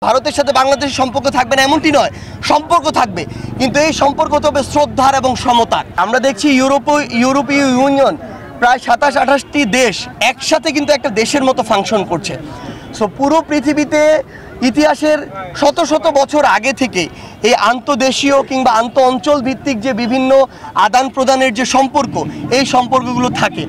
ভারতের সাথে বাংলাদেশের সম্পর্ক থাকবে না এমনটি নয়, সম্পর্ক থাকবে, কিন্তু এই সম্পর্ক তবে শ্রদ্ধার এবং সমতার। আমরা দেখছি ইউরোপীয় ইউনিয়ন প্রায় 27-28টি দেশ একসাথে কিন্তু একটা দেশের মতো ফাংশন করছে। সো পুরো পৃথিবীতে ইতিহাসের শত শত বছর আগে থেকে এই আন্তদেশীয় কিংবা আন্ত অঞ্চল ভিত্তিক যে বিভিন্ন আদান প্রদানের যে সম্পর্ক, এই সম্পর্কগুলো থাকে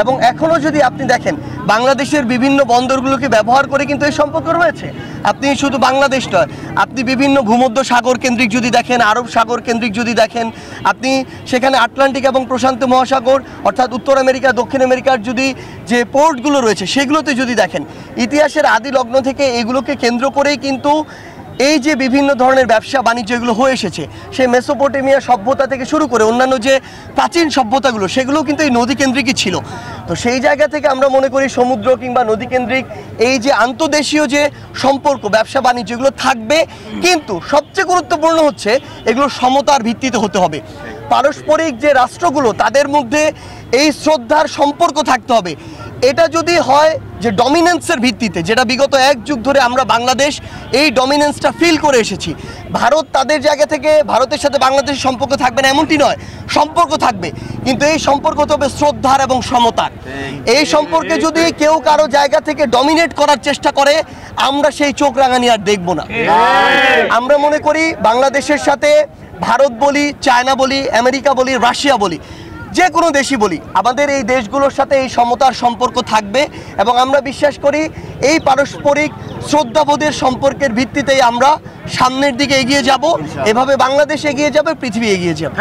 এবং এখনও যদি আপনি দেখেন বাংলাদেশের বিভিন্ন বন্দরগুলোকে ব্যবহার করে কিন্তু এই সম্পর্ক রয়েছে। আপনি শুধু বাংলাদেশ নয়, আপনি বিভিন্ন ভূমধ্য সাগর কেন্দ্রিক যদি দেখেন, আরব সাগর কেন্দ্রিক যদি দেখেন, আপনি সেখানে আটলান্টিক এবং প্রশান্ত মহাসাগর অর্থাৎ উত্তর আমেরিকা দক্ষিণ আমেরিকার যদি যে পোর্টগুলো রয়েছে সেগুলোতে যদি দেখেন, ইতিহাসের আদি লগ্ন থেকে এগুলোকে কেন্দ্র করেই কিন্তু এই যে বিভিন্ন ধরনের ব্যবসা বাণিজ্য এগুলো হয়ে এসেছে। সেই মেসোপটেমিয়া সভ্যতা থেকে শুরু করে অন্যান্য যে প্রাচীন সভ্যতাগুলো সেগুলোও কিন্তু এই নদী কেন্দ্রিকই ছিল। তো সেই জায়গা থেকে আমরা মনে করি সমুদ্র কিংবা নদী কেন্দ্রিক এই যে আন্তদেশীয় যে সম্পর্ক ব্যবসা বাণিজ্য এগুলো থাকবে, কিন্তু সবচেয়ে গুরুত্বপূর্ণ হচ্ছে এগুলো সমতার ভিত্তিতে হতে হবে। পারস্পরিক যে রাষ্ট্রগুলো তাদের মধ্যে এই শ্রদ্ধার সম্পর্ক থাকতে হবে। এটা যদি হয় যে ডমিনেন্সের ভিত্তিতে, যেটা বিগত 1 যুগ ধরে আমরা বাংলাদেশ এই ডমিনেন্সটা ফিল করে এসেছি, ভারত তাদের জায়গা থেকে ভারতের সাথে বাংলাদেশের সম্পর্ক থাকবে না এমনটি নয়, সম্পর্ক থাকবে, কিন্তু এই সম্পর্ক তবে শ্রদ্ধার এবং সমতার। এই সম্পর্কে যদি কেউ কারো জায়গা থেকে ডমিনেট করার চেষ্টা করে, আমরা সেই চোখ রাঙানি আর দেখব না। আমরা মনে করি বাংলাদেশের সাথে ভারত বলি, চায়না বলি, আমেরিকা বলি, রাশিয়া বলি, যে কোনো দেশই বলি, আমাদের এই দেশগুলোর সাথে এই সমতার সম্পর্ক থাকবে এবং আমরা বিশ্বাস করি এই পারস্পরিক শ্রদ্ধাবোধের সম্পর্কের ভিত্তিতেই আমরা সামনের দিকে এগিয়ে যাব। এভাবে বাংলাদেশ এগিয়ে যাবে, পৃথিবী এগিয়ে যাবে।